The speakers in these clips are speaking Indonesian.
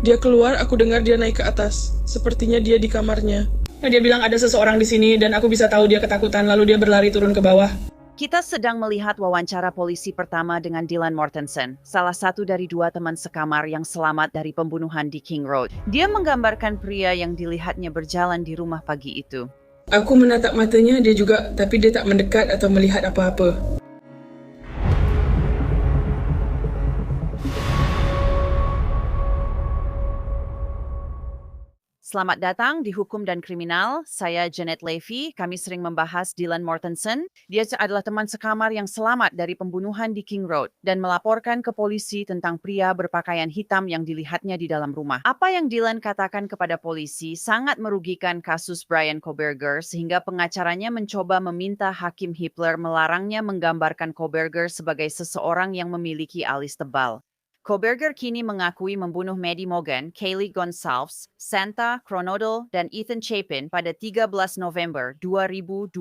Dia keluar, aku dengar dia naik ke atas. Sepertinya dia di kamarnya. Dia bilang ada seseorang di sini dan aku bisa tahu dia ketakutan, lalu dia berlari turun ke bawah. Kita sedang melihat wawancara polisi pertama dengan Dylan Mortensen, salah satu dari dua teman sekamar yang selamat dari pembunuhan di King Road. Dia menggambarkan pria yang dilihatnya berjalan di rumah pagi itu. Aku menatap matanya, dia juga, tapi dia tak mendekat atau melihat apa-apa. Selamat datang di Hukum dan Kriminal. Saya Janet Levy. Kami sering membahas Dylan Mortensen. Dia adalah teman sekamar yang selamat dari pembunuhan di King Road dan melaporkan ke polisi tentang pria berpakaian hitam yang dilihatnya di dalam rumah. Apa yang Dylan katakan kepada polisi sangat merugikan kasus Bryan Kohberger sehingga pengacaranya mencoba meminta Hakim Hippler melarangnya menggambarkan Kohberger sebagai seseorang yang memiliki alis tebal. Kohberger kini mengakui membunuh Maddie Mogen, Kaylee Gonsalves, Santa Kronodle, dan Ethan Chapin pada 13 November 2022.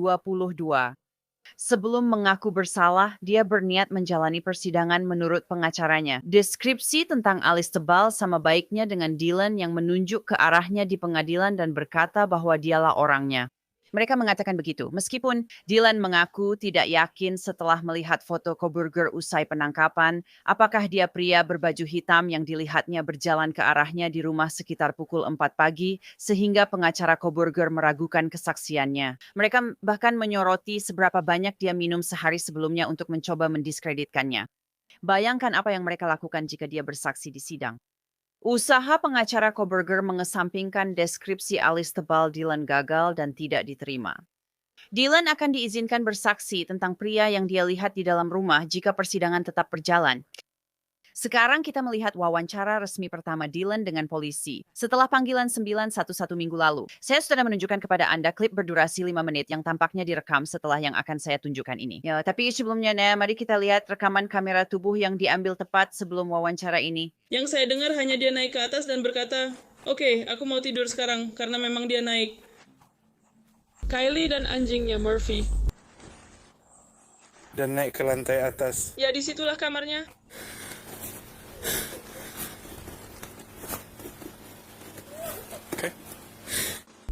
Sebelum mengaku bersalah, dia berniat menjalani persidangan menurut pengacaranya. Deskripsi tentang alis tebal sama baiknya dengan Dylan yang menunjuk ke arahnya di pengadilan dan berkata bahwa dialah orangnya. Mereka mengatakan begitu, meskipun Dylan mengaku tidak yakin setelah melihat foto Kohberger usai penangkapan, apakah dia pria berbaju hitam yang dilihatnya berjalan ke arahnya di rumah sekitar pukul 4 pagi, sehingga pengacara Kohberger meragukan kesaksiannya. Mereka bahkan menyoroti seberapa banyak dia minum sehari sebelumnya untuk mencoba mendiskreditkannya. Bayangkan apa yang mereka lakukan jika dia bersaksi di sidang. Usaha pengacara Kohberger mengesampingkan deskripsi alis tebal Dylan gagal dan tidak diterima. Dylan akan diizinkan bersaksi tentang pria yang dia lihat di dalam rumah jika persidangan tetap berjalan. Sekarang kita melihat wawancara resmi pertama Dylan dengan polisi setelah panggilan 911 minggu lalu. Saya sudah menunjukkan kepada Anda klip berdurasi 5 menit yang tampaknya direkam setelah yang akan saya tunjukkan ini. Ya, tapi sebelumnya, mari kita lihat rekaman kamera tubuh yang diambil tepat sebelum wawancara ini. Yang saya dengar hanya dia naik ke atas dan berkata, "Oke, aku mau tidur sekarang," karena memang dia naik. Kylie dan anjingnya, Murphy. Dan naik ke lantai atas. Ya, disitulah kamarnya. Oke.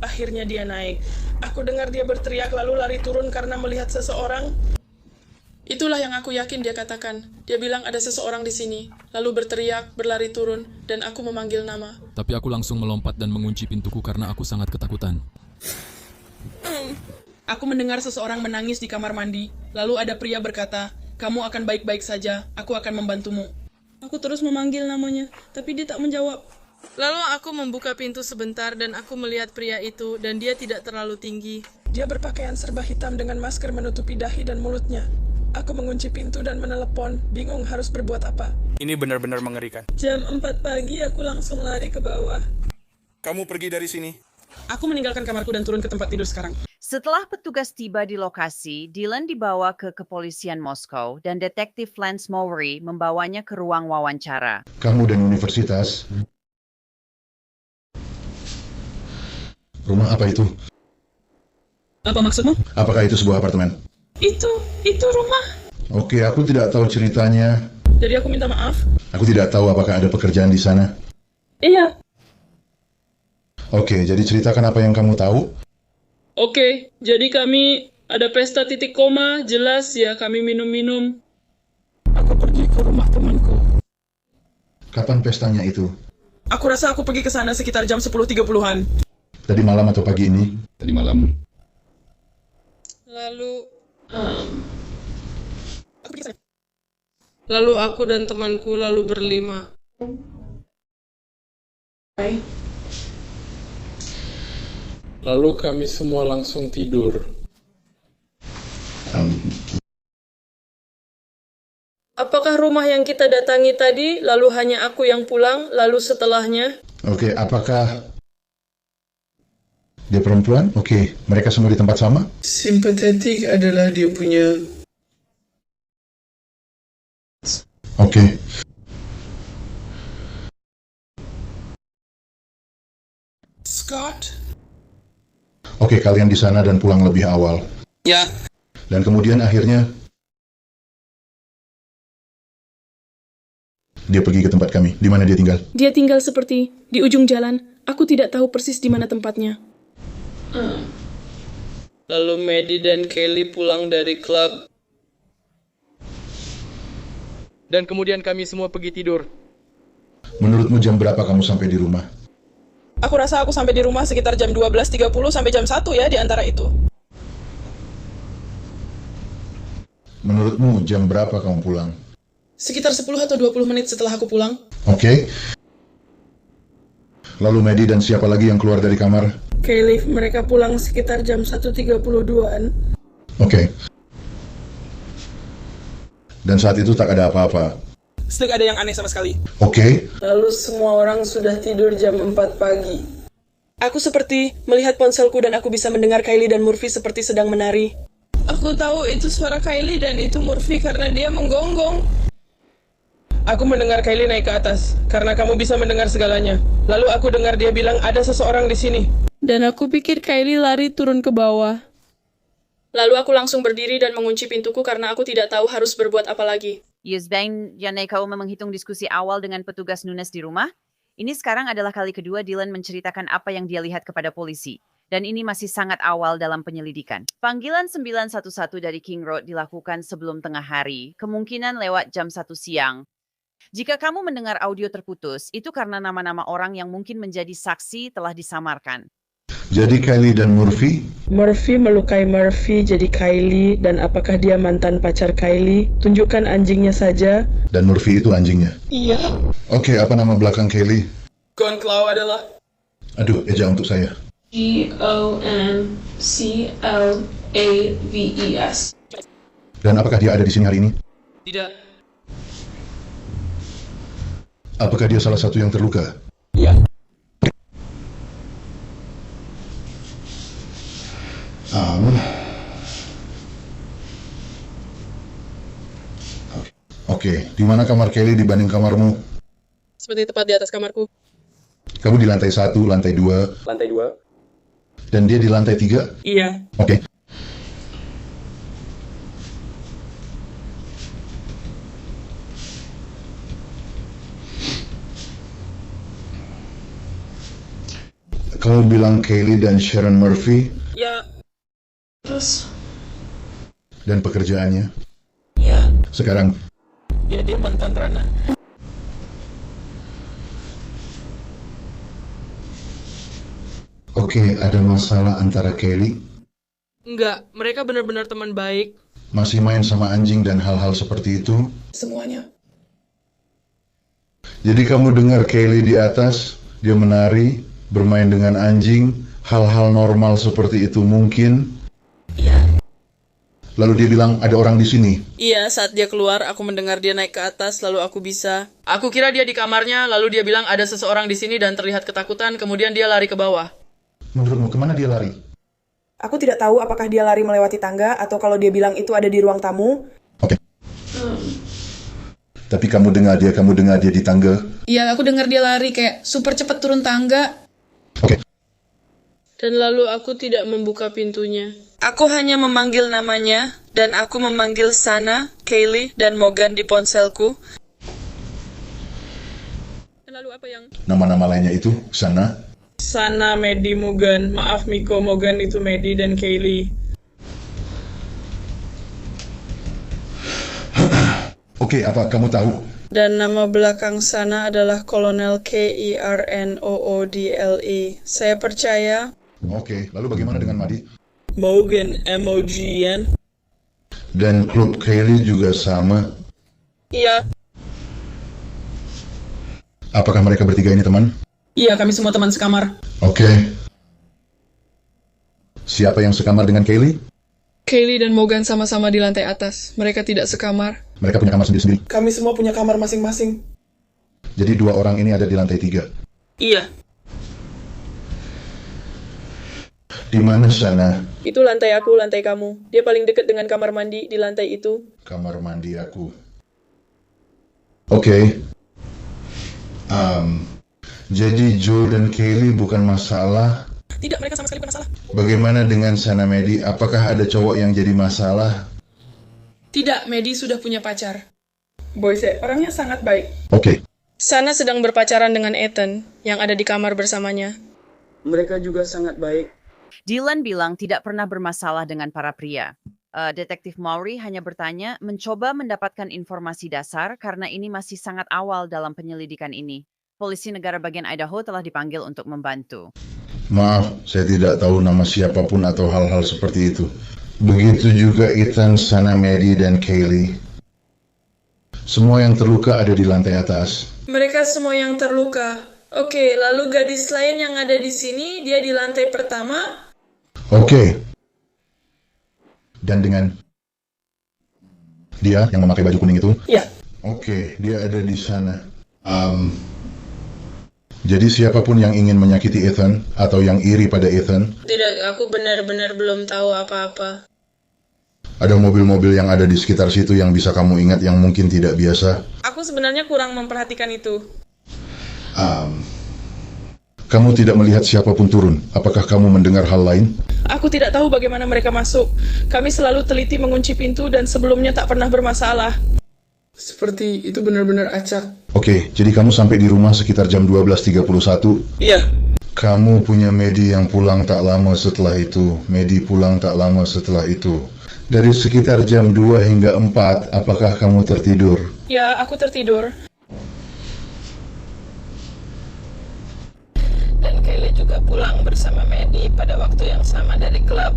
Akhirnya dia naik. Aku dengar dia berteriak lalu lari turun karena melihat seseorang. Itulah yang aku yakin dia katakan. Dia bilang ada seseorang di sini, lalu berteriak, berlari turun, dan aku memanggil nama. Tapi aku langsung melompat dan mengunci pintuku karena aku sangat ketakutan. Aku mendengar seseorang menangis di kamar mandi, lalu ada pria berkata, "Kamu akan baik-baik saja, aku akan membantumu." Aku terus memanggil namanya, tapi dia tak menjawab. Lalu aku membuka pintu sebentar dan aku melihat pria itu dan dia tidak terlalu tinggi. Dia berpakaian serba hitam dengan masker menutupi dahi dan mulutnya. Aku mengunci pintu dan menelepon, bingung harus berbuat apa. Ini benar-benar mengerikan. Jam 4 pagi aku langsung lari ke bawah. Kamu pergi dari sini. Aku meninggalkan kamarku dan turun ke tempat tidur sekarang. Setelah petugas tiba di lokasi, Dylan dibawa ke kepolisian Moskow dan detektif Lance Mowery membawanya ke ruang wawancara. Kamu dan universitas. Rumah apa itu? Apa maksudmu? Apakah itu sebuah apartemen? Itu rumah. Oke, aku tidak tahu ceritanya. Jadi aku minta maaf. Aku tidak tahu apakah ada pekerjaan di sana. Iya. Oke, jadi ceritakan apa yang kamu tahu. Oke, jadi kami ada pesta titik koma, jelas ya kami minum-minum. Aku pergi ke rumah temanku. Kapan pestanya itu? Aku rasa aku pergi ke sana sekitar jam 10.30-an. Tadi malam atau pagi ini? Tadi malam. Lalu aku dan temanku lalu berlima. Lalu kami semua langsung tidur. Apakah rumah yang kita datangi tadi, lalu hanya aku yang pulang, lalu setelahnya? Oke, apakah dia perempuan? Oke, mereka semua di tempat sama? Simpatetik adalah dia punya... Oke. Scott? Oke, kalian di sana dan pulang lebih awal. Ya. Dan kemudian akhirnya Dia pergi ke tempat kami. Di mana dia tinggal? Dia tinggal seperti di ujung jalan. Aku tidak tahu persis di mana tempatnya. Lalu Maddie dan Kelly pulang dari klub. Dan kemudian kami semua pergi tidur. Menurutmu jam berapa kamu sampai di rumah? Aku rasa aku sampai di rumah sekitar jam 12.30 sampai jam 1 ya, di antara itu. Menurutmu jam berapa kamu pulang? Sekitar 10 atau 20 menit setelah aku pulang. Oke. Lalu Maddie dan siapa lagi yang keluar dari kamar? Kelly, mereka pulang sekitar jam 1.32-an. Oke. Dan saat itu tak ada apa-apa. Tidak ada yang aneh sama sekali. Oke. Lalu semua orang sudah tidur jam 4 pagi. Aku seperti melihat ponselku dan aku bisa mendengar Kylie dan Murphy seperti sedang menari. Aku tahu itu suara Kylie dan itu Murphy karena dia menggonggong. Aku mendengar Kylie naik ke atas, karena kamu bisa mendengar segalanya. Lalu aku dengar dia bilang ada seseorang di sini. Dan aku pikir Kylie lari turun ke bawah. Lalu aku langsung berdiri dan mengunci pintuku karena aku tidak tahu harus berbuat apa lagi. Yusbain Yanekau menghitung diskusi awal dengan petugas Nunes di rumah. Ini sekarang adalah kali kedua Dylan menceritakan apa yang dia lihat kepada polisi. Dan ini masih sangat awal dalam penyelidikan. Panggilan 911 dari King Road dilakukan sebelum tengah hari, kemungkinan lewat jam 1 siang. Jika kamu mendengar audio terputus, itu karena nama-nama orang yang mungkin menjadi saksi telah disamarkan. Jadi Kylie dan Murphy? Murphy melukai Murphy jadi Kylie, dan apakah dia mantan pacar Kylie? Tunjukkan anjingnya saja. Dan Murphy itu anjingnya? Iya. Oke, apa nama belakang Kylie? Gonclaw adalah... Aduh, eja untuk saya. Gonclaves. Dan apakah dia ada di sini hari ini? Tidak. Apakah dia salah satu yang terluka? Iya. Oke, di mana kamar Kelly dibanding kamarmu? Seperti tepat di atas kamarku. Kamu di lantai 1, lantai 2. Lantai 2. Dan dia di lantai 3? Iya. Oke. Kamu bilang Kelly dan Sharon Murphy? Ya. Terus? Dan pekerjaannya? Ya. Sekarang? Ya, dia mantan Rana. Oke, ada masalah antara Kelly? Enggak, mereka benar-benar teman baik. Masih main sama anjing dan hal-hal seperti itu? Semuanya. Jadi kamu dengar Kelly di atas, dia menari, bermain dengan anjing, hal-hal normal seperti itu mungkin? Iya. Lalu dia bilang ada orang di sini. Iya, saat dia keluar, aku mendengar dia naik ke atas, lalu aku bisa... Aku kira dia di kamarnya, lalu dia bilang ada seseorang di sini dan terlihat ketakutan, kemudian dia lari ke bawah. Menurutmu kemana dia lari? Aku tidak tahu apakah dia lari melewati tangga atau kalau dia bilang itu ada di ruang tamu. Oke. Tapi kamu dengar dia di tangga? Iya, aku dengar dia lari kayak super cepat turun tangga. Oke. Dan lalu aku tidak membuka pintunya. Aku hanya memanggil namanya, dan aku memanggil Sana, Kaylee, dan Morgan di ponselku. Dan lalu apa yang... Nama-nama lainnya itu, Sana? Sana, Maddie, Morgan. Maaf Miko, Morgan itu Maddie dan Kaylee. Oke, apa kamu tahu? Dan nama belakang Sana adalah Kolonel Kernoodle. Saya percaya. Oke, lalu bagaimana dengan Maddie? Morgan, M-O-G-N. Dan klub Kaylee juga sama? Iya. Apakah mereka bertiga ini teman? Iya, kami semua teman sekamar. Oke. Siapa yang sekamar dengan Kaylee? Kaylee dan Morgan sama-sama di lantai atas. Mereka tidak sekamar. Mereka punya kamar sendiri-sendiri. Kami semua punya kamar masing-masing. Jadi 2 orang ini ada di lantai 3. Iya. Di mana Sana? Itu lantai aku, lantai kamu. Dia paling dekat dengan kamar mandi di lantai itu. Kamar mandi aku. Oke. Jadi Joe dan Kaylee bukan masalah. Tidak, mereka sama sekali bukan masalah. Bagaimana dengan Sana Maddie? Apakah ada cowok yang jadi masalah? Tidak, Maddie sudah punya pacar. Boyce orangnya sangat baik. Oke, Sana sedang berpacaran dengan Ethan, yang ada di kamar bersamanya. Mereka juga sangat baik. Dylan bilang tidak pernah bermasalah dengan para pria. Detektif Maury hanya bertanya, mencoba mendapatkan informasi dasar karena ini masih sangat awal dalam penyelidikan ini. Polisi negara bagian Idaho telah dipanggil untuk membantu. maaf, saya tidak tahu nama siapapun atau hal-hal seperti itu. Begitu juga Ethan, Sana, Maddie, dan Kaylee. Semua yang terluka ada di lantai atas. Mereka semua yang terluka. Oke, lalu gadis lain yang ada di sini, dia di lantai pertama. Oke. Dan dengan dia yang memakai baju kuning itu? Ya. Oke, dia ada di sana. Jadi siapapun yang ingin menyakiti Ethan atau yang iri pada Ethan, Tidak, aku benar-benar belum tahu apa-apa. ada mobil-mobil yang ada di sekitar situ yang bisa kamu ingat yang mungkin tidak biasa. Aku sebenarnya kurang memperhatikan itu. Kamu tidak melihat siapapun turun. Apakah kamu mendengar hal lain? Aku tidak tahu bagaimana mereka masuk. Kami selalu teliti mengunci pintu dan sebelumnya tak pernah bermasalah. Seperti itu benar-benar acak. Oke, jadi kamu sampai di rumah sekitar jam 12.31. Iya. Kamu punya Maddie yang pulang tak lama setelah itu. Maddie pulang tak lama setelah itu. Dari sekitar jam 2 hingga 4, apakah kamu tertidur? Ya, aku tertidur. Dan Kaylee juga pulang bersama Maddie pada waktu yang sama dari klub.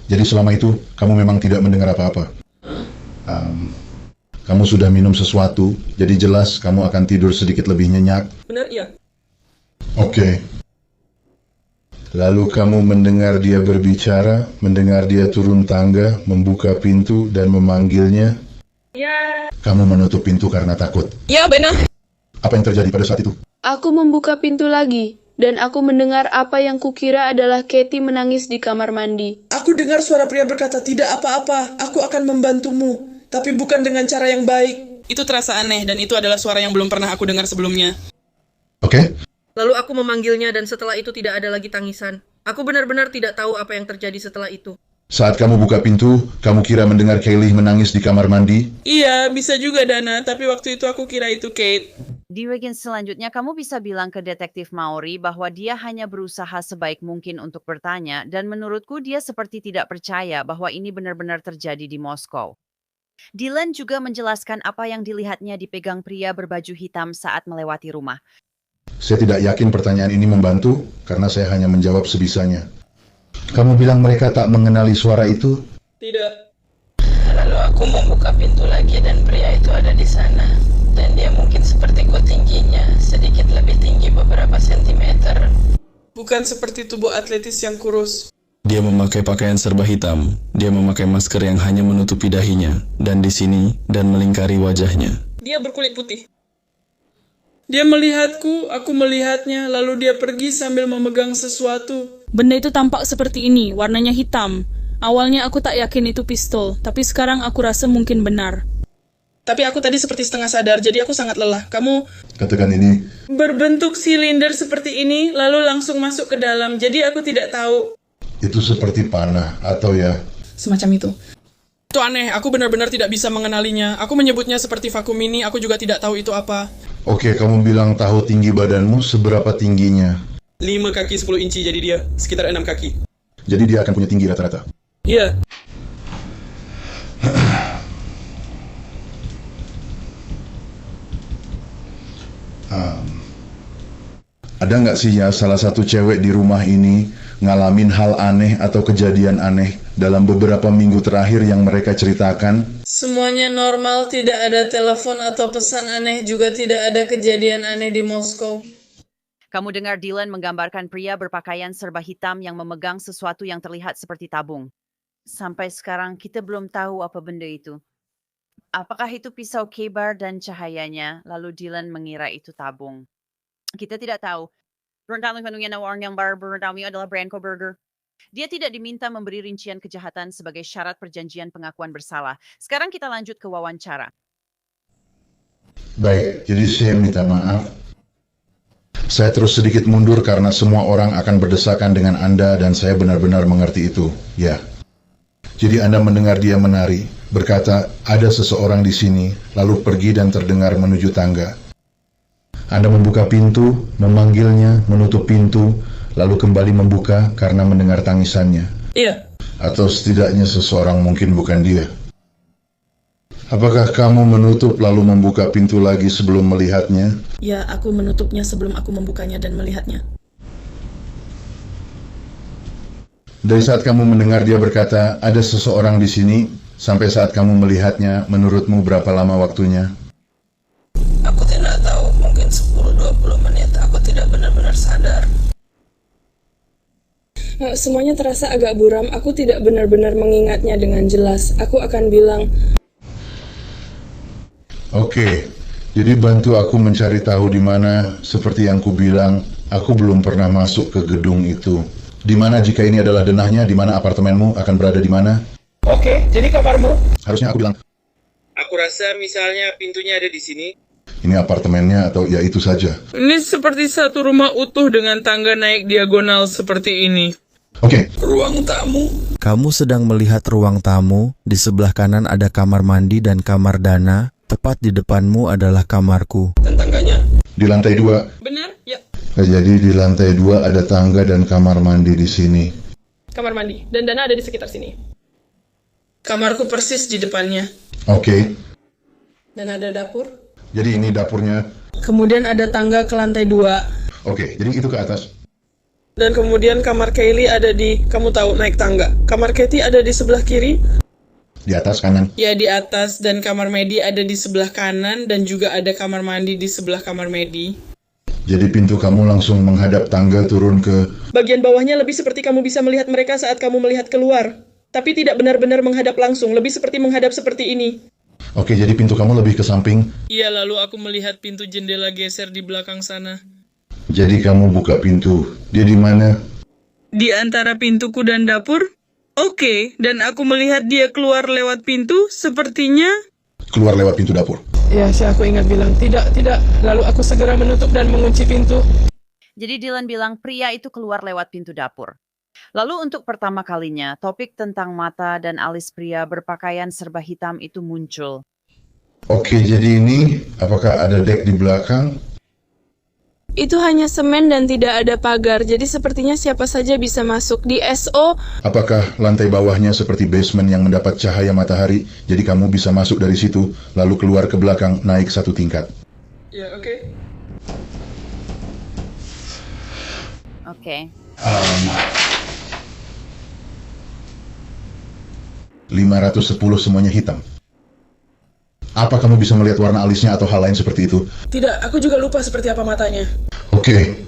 Jadi selama itu, kamu memang tidak mendengar apa-apa? Kamu sudah minum sesuatu, jadi jelas kamu akan tidur sedikit lebih nyenyak. Benar, iya. Oke. Lalu kamu mendengar dia berbicara, mendengar dia turun tangga, membuka pintu, dan memanggilnya. Ya. Kamu menutup pintu karena takut. Ya, benar. Apa yang terjadi pada saat itu? Aku membuka pintu lagi, dan aku mendengar apa yang kukira adalah Katie menangis di kamar mandi. Aku dengar suara pria berkata, tidak apa-apa, aku akan membantumu. Tapi bukan dengan cara yang baik. Itu terasa aneh dan itu adalah suara yang belum pernah aku dengar sebelumnya. Oke? Lalu aku memanggilnya dan setelah itu tidak ada lagi tangisan. Aku benar-benar tidak tahu apa yang terjadi setelah itu. Saat kamu buka pintu, kamu kira mendengar Kaylee menangis di kamar mandi? Iya, bisa juga Dana, tapi waktu itu aku kira itu Kate. Di bagian selanjutnya, kamu bisa bilang ke detektif Maury bahwa dia hanya berusaha sebaik mungkin untuk bertanya, dan menurutku dia seperti tidak percaya bahwa ini benar-benar terjadi di Moskow. Dylan juga menjelaskan apa yang dilihatnya dipegang pria berbaju hitam saat melewati rumah. Saya tidak yakin pertanyaan ini membantu, karena saya hanya menjawab sebisanya. Kamu bilang mereka tak mengenali suara itu? Tidak. Lalu aku membuka pintu lagi dan pria itu ada di sana. Dan dia mungkin sepertiku tingginya, sedikit lebih tinggi beberapa sentimeter. Bukan seperti tubuh atletis yang kurus. Dia memakai pakaian serba hitam. Dia memakai masker yang hanya menutupi dahinya, dan di sini, dan melingkari wajahnya. Dia berkulit putih. Dia melihatku, aku melihatnya, lalu dia pergi sambil memegang sesuatu. Benda itu tampak seperti ini, warnanya hitam. Awalnya aku tak yakin itu pistol, tapi sekarang aku rasa mungkin benar. Tapi aku tadi seperti setengah sadar, jadi aku sangat lelah. Kamu Katakan ini. berbentuk silinder seperti ini, lalu langsung masuk ke dalam, jadi aku tidak tahu. Itu seperti panah, atau ya? Semacam itu. Itu aneh, aku benar-benar tidak bisa mengenalinya. Aku menyebutnya seperti vakum mini, aku juga tidak tahu itu apa. Oke, kamu bilang tahu tinggi badanmu, seberapa tingginya? 5 kaki 10 inci, jadi dia sekitar 6 kaki. Jadi dia akan punya tinggi rata-rata? Iya. Ada nggak sih ya salah satu cewek di rumah ini ngalamin hal aneh atau kejadian aneh dalam beberapa minggu terakhir yang mereka ceritakan? Semuanya normal, tidak ada telepon atau pesan aneh, juga tidak ada kejadian aneh di Moskow. Kamu dengar Dylan menggambarkan pria berpakaian serba hitam yang memegang sesuatu yang terlihat seperti tabung. Sampai sekarang kita belum tahu apa benda itu. Apakah itu pisau K-bar dan cahayanya, lalu Dylan mengira itu tabung. Kita tidak tahu. Berentang kandungnya orang yang baru berentami adalah Branko Berger. Dia tidak diminta memberi rincian kejahatan sebagai syarat perjanjian pengakuan bersalah. Sekarang kita lanjut ke wawancara. Baik, jadi saya minta maaf. Saya terus sedikit mundur karena semua orang akan berdesakan dengan Anda dan saya benar-benar mengerti itu. Ya. Jadi Anda mendengar dia menari, berkata, ada seseorang di sini, lalu pergi dan terdengar menuju tangga. Anda membuka pintu, memanggilnya, menutup pintu, lalu kembali membuka karena mendengar tangisannya. Iya. Atau setidaknya seseorang, mungkin bukan dia. Apakah kamu menutup lalu membuka pintu lagi sebelum melihatnya? Ya, aku menutupnya sebelum aku membukanya dan melihatnya. Dari saat kamu mendengar dia berkata, ada seseorang di sini, sampai saat kamu melihatnya, menurutmu berapa lama waktunya? Aku tidak tahu, mungkin 10-20 menit. Aku tidak benar-benar sadar. Semuanya terasa agak buram. Aku tidak benar-benar mengingatnya dengan jelas. Aku akan bilang, Oke, jadi bantu aku mencari tahu di mana. Seperti yang ku bilang, aku belum pernah masuk ke gedung itu. Di mana jika ini adalah denahnya, di mana apartemenmu akan berada di mana? Oke, jadi kamarmu? Harusnya aku bilang, Aku rasa misalnya pintunya ada di sini. ini apartemennya atau ya itu saja. Ini seperti satu rumah utuh dengan tangga naik diagonal seperti ini. Oke. Ruang tamu. Kamu sedang melihat ruang tamu, di sebelah kanan ada kamar mandi dan kamar dana, tepat di depanmu adalah kamarku. Dan tangganya. Di lantai 2. Benar? Ya. Jadi di lantai 2 ada tangga dan kamar mandi di sini. Kamar mandi. Dan dana ada di sekitar sini. Kamarku persis di depannya. Oke. Dan ada dapur. Jadi ini dapurnya. Kemudian ada tangga ke lantai 2. Oke, jadi itu ke atas. Dan kemudian kamar Kaylee ada di, kamu tahu, naik tangga. Kamar Katie ada di sebelah kiri. Di atas kanan. Ya, di atas. Dan kamar Medi ada di sebelah kanan. Dan juga ada kamar mandi di sebelah kamar Medi. Jadi pintu kamu langsung menghadap tangga turun ke... Bagian bawahnya lebih seperti kamu bisa melihat mereka saat kamu melihat keluar. Tapi tidak benar-benar menghadap langsung. Lebih seperti menghadap seperti ini. Oke, jadi pintu kamu lebih ke samping. Iya, lalu aku melihat pintu jendela geser di belakang sana. Jadi kamu buka pintu. Dia di mana? Di antara pintuku dan dapur? Oke, dan aku melihat dia keluar lewat pintu, sepertinya... Keluar lewat pintu dapur. ya, aku ingat bilang, tidak. Lalu aku segera menutup dan mengunci pintu. Jadi Dylan bilang pria itu keluar lewat pintu dapur. Lalu untuk pertama kalinya, topik tentang mata dan alis pria berpakaian serba hitam itu muncul. Oke, jadi ini, apakah ada dek di belakang? Itu hanya semen dan tidak ada pagar, jadi sepertinya siapa saja bisa masuk. Di SO, Apakah lantai bawahnya seperti basement yang mendapat cahaya matahari, jadi kamu bisa masuk dari situ, lalu keluar ke belakang, naik 1 tingkat? Ya, oke. Oke. 510 semuanya hitam. Apa kamu bisa melihat warna alisnya atau hal lain seperti itu? Tidak, aku juga lupa seperti apa matanya. Oke.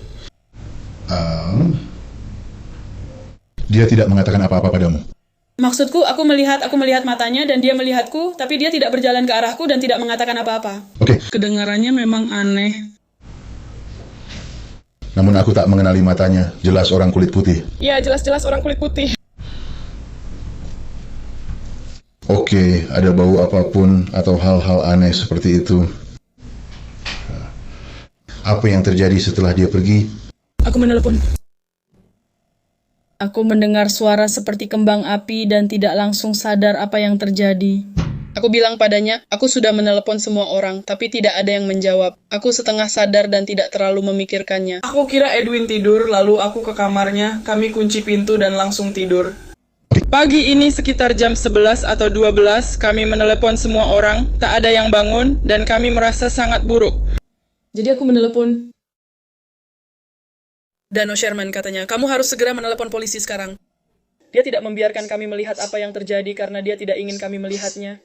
Dia tidak mengatakan apa-apa padamu. Maksudku, aku melihat matanya dan dia melihatku, tapi dia tidak berjalan ke arahku dan tidak mengatakan apa-apa. Oke. Kedengarannya memang aneh. Namun aku tak mengenali matanya, jelas orang kulit putih. Ya, jelas-jelas orang kulit putih. Oke, ada bau apapun atau hal-hal aneh seperti itu. Apa yang terjadi setelah dia pergi? Aku menelepon. Aku mendengar suara seperti kembang api dan tidak langsung sadar apa yang terjadi. Aku bilang padanya, aku sudah menelepon semua orang, tapi tidak ada yang menjawab. Aku setengah sadar dan tidak terlalu memikirkannya. Aku kira Edwin tidur, lalu aku ke kamarnya, kami kunci pintu dan langsung tidur. Pagi ini sekitar jam 11 atau 12, kami menelepon semua orang, tak ada yang bangun, dan kami merasa sangat buruk. Jadi aku menelepon. Dano Sherman katanya, kamu harus segera menelepon polisi sekarang. Dia tidak membiarkan kami melihat apa yang terjadi karena dia tidak ingin kami melihatnya.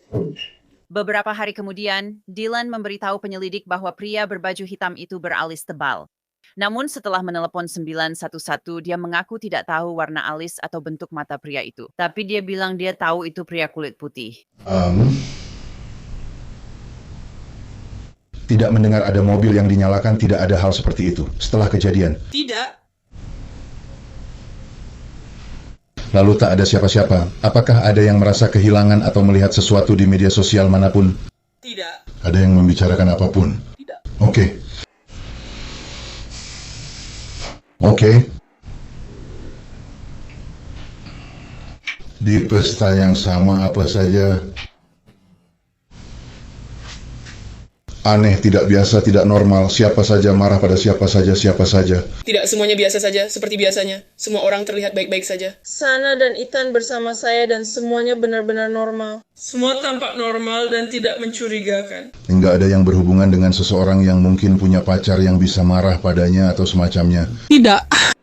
Beberapa hari kemudian, Dylan memberitahu penyelidik bahwa pria berbaju hitam itu beralis tebal. Namun setelah menelepon 911, dia mengaku tidak tahu warna alis atau bentuk mata pria itu. Tapi dia bilang dia tahu itu pria kulit putih. Tidak mendengar ada mobil yang dinyalakan, tidak ada hal seperti itu setelah kejadian. Tidak. Lalu tak ada siapa-siapa. Apakah ada yang merasa kehilangan atau melihat sesuatu di media sosial manapun? Tidak. Ada yang membicarakan apapun? Tidak. Oke. Di pesta yang sama apa saja Aneh, tidak biasa, tidak normal. Siapa saja marah pada siapa saja. Tidak semuanya biasa saja, seperti biasanya. Semua orang terlihat baik-baik saja. Sana dan Ethan bersama saya dan semuanya benar-benar normal. Semua tampak normal dan tidak mencurigakan. Nggak ada yang berhubungan dengan seseorang yang mungkin punya pacar yang bisa marah padanya atau semacamnya. Tidak.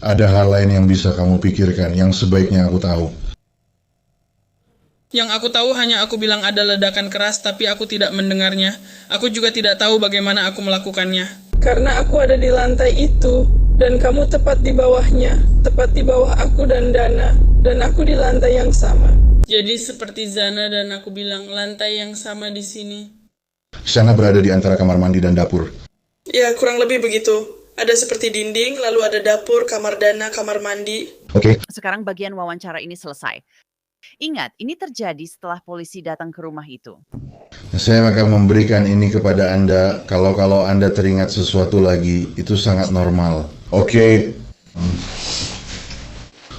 Ada hal lain yang bisa kamu pikirkan, yang sebaiknya aku tahu. Yang aku tahu hanya aku bilang ada ledakan keras, tapi aku tidak mendengarnya. Aku juga tidak tahu bagaimana aku melakukannya. Karena aku ada di lantai itu, dan kamu tepat di bawahnya, tepat di bawah aku dan Dana, dan aku di lantai yang sama. Jadi seperti Zana dan aku bilang, lantai yang sama di sini. Sana berada di antara kamar mandi dan dapur. Ya, kurang lebih begitu. Ada seperti dinding, lalu ada dapur, kamar Dana, kamar mandi. Oke. Sekarang bagian wawancara ini selesai. Ingat, ini terjadi setelah polisi datang ke rumah itu. Saya akan memberikan ini kepada Anda. Kalau Anda teringat sesuatu lagi, itu sangat normal. Oke.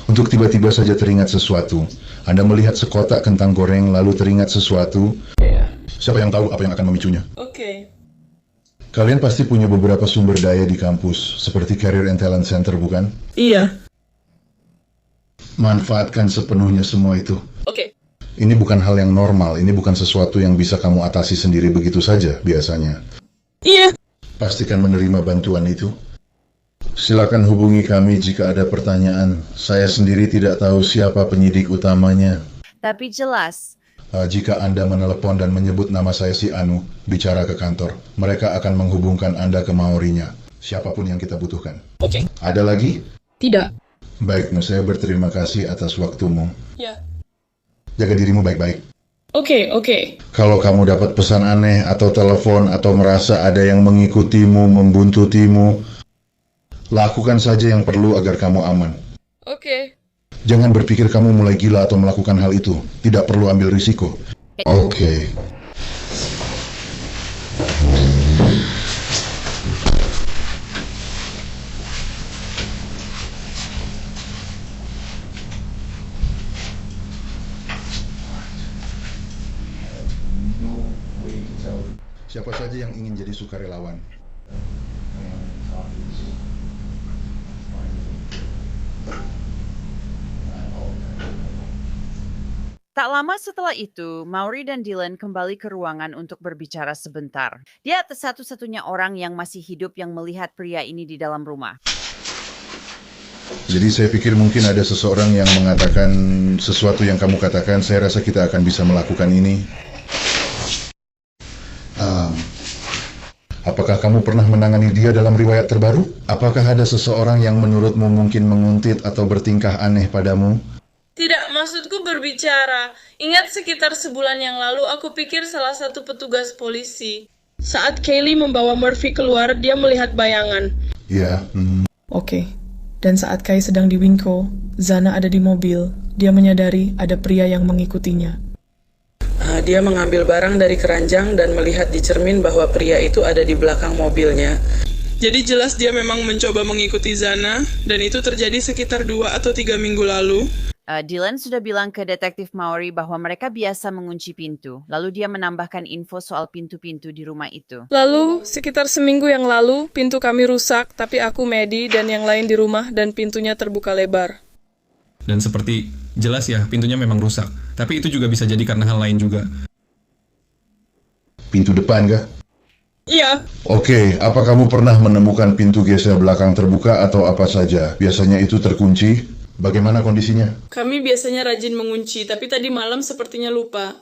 Untuk tiba-tiba saja teringat sesuatu. Anda melihat sekotak kentang goreng lalu teringat sesuatu. Siapa yang tahu apa yang akan memicunya? Oke. Kalian pasti punya beberapa sumber daya di kampus, seperti Career and Talent Center, bukan? Iya. Manfaatkan sepenuhnya semua itu. Oke. Ini bukan hal yang normal, ini bukan sesuatu yang bisa kamu atasi sendiri begitu saja, biasanya. Iya. Pastikan menerima bantuan itu. Silakan hubungi kami jika ada pertanyaan. Saya sendiri tidak tahu siapa penyidik utamanya. Tapi jelas, Jika Anda menelepon dan menyebut nama saya si Anu, bicara ke kantor. Mereka akan menghubungkan Anda ke Maorinya. Siapapun yang kita butuhkan. Oke. Ada lagi? Tidak. Baik, saya berterima kasih atas waktumu. Ya. Jaga dirimu baik-baik. Oke. Kalau kamu dapat pesan aneh atau telepon atau merasa ada yang mengikutimu, membuntutimu, lakukan saja yang perlu agar kamu aman. Oke. Jangan berpikir kamu mulai gila atau melakukan hal itu. Tidak perlu ambil risiko. Oke. Siapa saja yang ingin jadi sukarelawan? tak lama setelah itu, Maury dan Dylan kembali ke ruangan untuk berbicara sebentar. Dia satu-satunya orang yang masih hidup yang melihat pria ini di dalam rumah. Jadi saya pikir mungkin ada seseorang yang mengatakan sesuatu yang kamu katakan. Saya rasa kita akan bisa melakukan ini. Apakah kamu pernah menangani dia dalam riwayat terbaru? Apakah ada seseorang yang menurutmu mungkin menguntit atau bertingkah aneh padamu? Tidak, maksudku berbicara. Ingat sekitar sebulan yang lalu aku pikir salah satu petugas polisi. Saat Kaylee membawa Murphy keluar, dia melihat bayangan. Ya. Oke. Dan saat Kai sedang di Winco, Zana ada di mobil. Dia menyadari ada pria yang mengikutinya. Dia mengambil barang dari keranjang dan melihat di cermin bahwa pria itu ada di belakang mobilnya. Jadi jelas dia memang mencoba mengikuti Zana, dan itu terjadi sekitar 2 atau 3 minggu lalu. Dylan sudah bilang ke detektif Maury bahwa mereka biasa mengunci pintu. Lalu dia menambahkan info soal pintu-pintu di rumah itu. Lalu, sekitar seminggu yang lalu, pintu kami rusak, tapi aku, Maddie, dan yang lain di rumah, dan pintunya terbuka lebar. Dan seperti jelas ya, pintunya memang rusak. Tapi itu juga bisa jadi karena hal lain juga. Pintu depan kah? Iya. Oke, apa kamu pernah menemukan pintu geser belakang terbuka atau apa saja? Biasanya itu terkunci. Bagaimana kondisinya? Kami biasanya rajin mengunci, tapi tadi malam sepertinya lupa.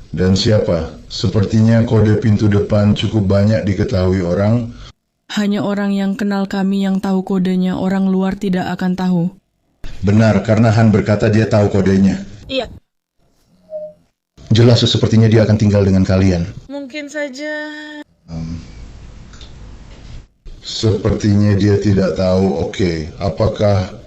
Dan siapa? Sepertinya kode pintu depan cukup banyak diketahui orang. Hanya orang yang kenal kami yang tahu kodenya, orang luar tidak akan tahu. Benar, karena Han berkata dia tahu kodenya. Iya. Jelas sepertinya dia akan tinggal dengan kalian. Mungkin saja. Sepertinya dia tidak tahu. Oke. Apakah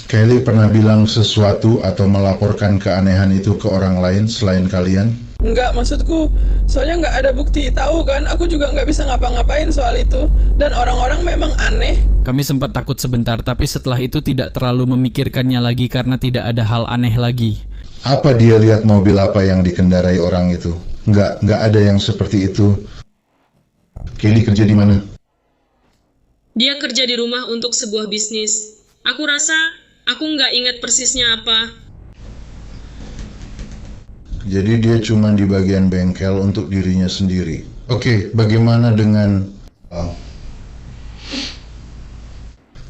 Kaylee pernah bilang sesuatu atau melaporkan keanehan itu ke orang lain selain kalian? Enggak, maksudku, soalnya nggak ada bukti. Tahu kan, aku juga nggak bisa ngapa-ngapain soal itu. Dan orang-orang memang aneh. Kami sempat takut sebentar, tapi setelah itu tidak terlalu memikirkannya lagi karena tidak ada hal aneh lagi. Apa dia lihat mobil apa yang dikendarai orang itu? Nggak ada yang seperti itu. Kelly kerja di mana? Dia kerja di rumah untuk sebuah bisnis. Aku rasa aku nggak ingat persisnya apa. Jadi dia cuma di bagian bengkel untuk dirinya sendiri. Oke, bagaimana dengan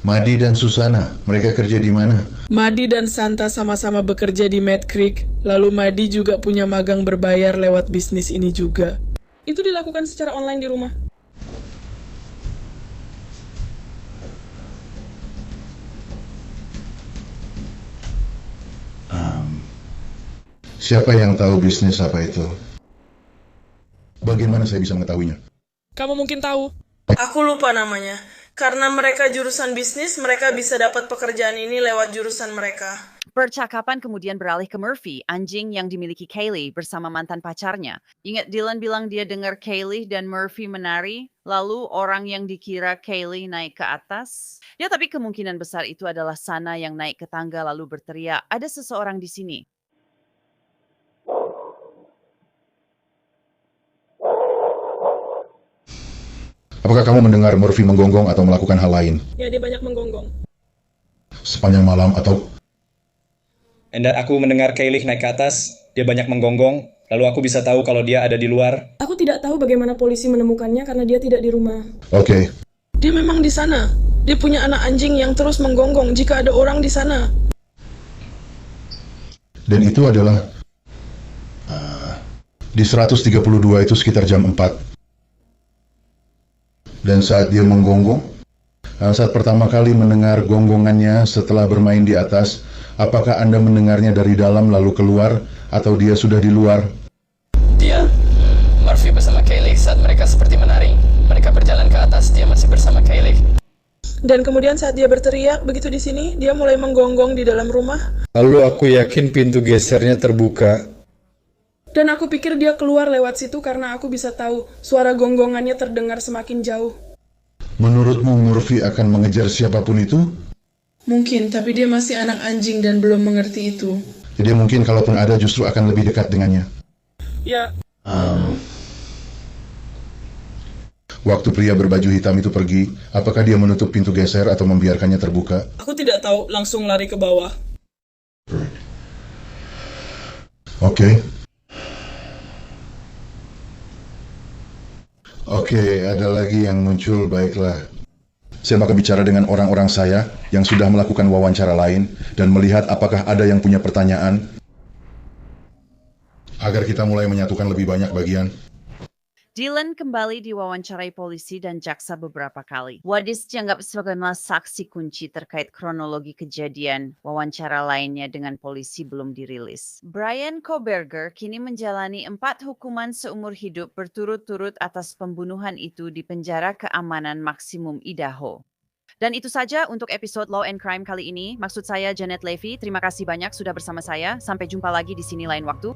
Madi dan Susana? Mereka kerja di mana? Madi dan Santa sama-sama bekerja di Mad Creek. Lalu Madi juga punya magang berbayar lewat bisnis ini juga. Itu dilakukan secara online di rumah. Siapa yang tahu bisnis apa itu? Bagaimana saya bisa mengetahuinya? Kamu mungkin tahu. Aku lupa namanya. Karena mereka jurusan bisnis, mereka bisa dapat pekerjaan ini lewat jurusan mereka. Percakapan kemudian beralih ke Murphy, anjing yang dimiliki Kaylee bersama mantan pacarnya. Ingat Dylan bilang dia dengar Kaylee dan Murphy menari, lalu orang yang dikira Kaylee naik ke atas? Ya, tapi kemungkinan besar itu adalah Sana yang naik ke tangga lalu berteriak, ada seseorang di sini. Apakah kamu mendengar Murphy menggonggong atau melakukan hal lain? Ya, dia banyak menggonggong. Sepanjang malam atau... Dan aku mendengar Kaylee naik ke atas, dia banyak menggonggong, lalu aku bisa tahu kalau dia ada di luar. Aku tidak tahu bagaimana polisi menemukannya karena dia tidak di rumah. Oke. Dia memang di sana. Dia punya anak anjing yang terus menggonggong jika ada orang di sana. Dan itu adalah... di 132 itu sekitar jam 4. Dan saat dia menggonggong, saat pertama kali mendengar gonggongannya setelah bermain di atas, apakah Anda mendengarnya dari dalam lalu keluar, atau dia sudah di luar? Dia, Murphy bersama Kaylee saat mereka seperti menari. Mereka berjalan ke atas, dia masih bersama Kaylee. Dan kemudian saat dia berteriak begitu di sini, dia mulai menggonggong di dalam rumah. Lalu aku yakin pintu gesernya terbuka. Dan aku pikir dia keluar lewat situ karena aku bisa tahu suara gonggongannya terdengar semakin jauh. Menurutmu Murphy akan mengejar siapapun itu? Mungkin, tapi dia masih anak anjing dan belum mengerti itu. Jadi mungkin kalaupun ada justru akan lebih dekat dengannya. Ya. Waktu pria berbaju hitam itu pergi, apakah dia menutup pintu geser atau membiarkannya terbuka? Aku tidak tahu, langsung lari ke bawah. Oke. Oke, ada lagi yang muncul, baiklah. Saya bakal bicara dengan orang-orang saya yang sudah melakukan wawancara lain dan melihat apakah ada yang punya pertanyaan agar kita mulai menyatukan lebih banyak bagian. Dylan kembali diwawancarai polisi dan jaksa beberapa kali. Wadis dianggap sebagai saksi kunci terkait kronologi kejadian. Wawancara lainnya dengan polisi belum dirilis. Brian Koberger kini menjalani 4 hukuman seumur hidup berturut-turut atas pembunuhan itu di penjara keamanan maksimum Idaho. Dan itu saja untuk episode Law and Crime kali ini. Maksud saya Janet Levy. Terima kasih banyak sudah bersama saya. Sampai jumpa lagi di sini lain waktu.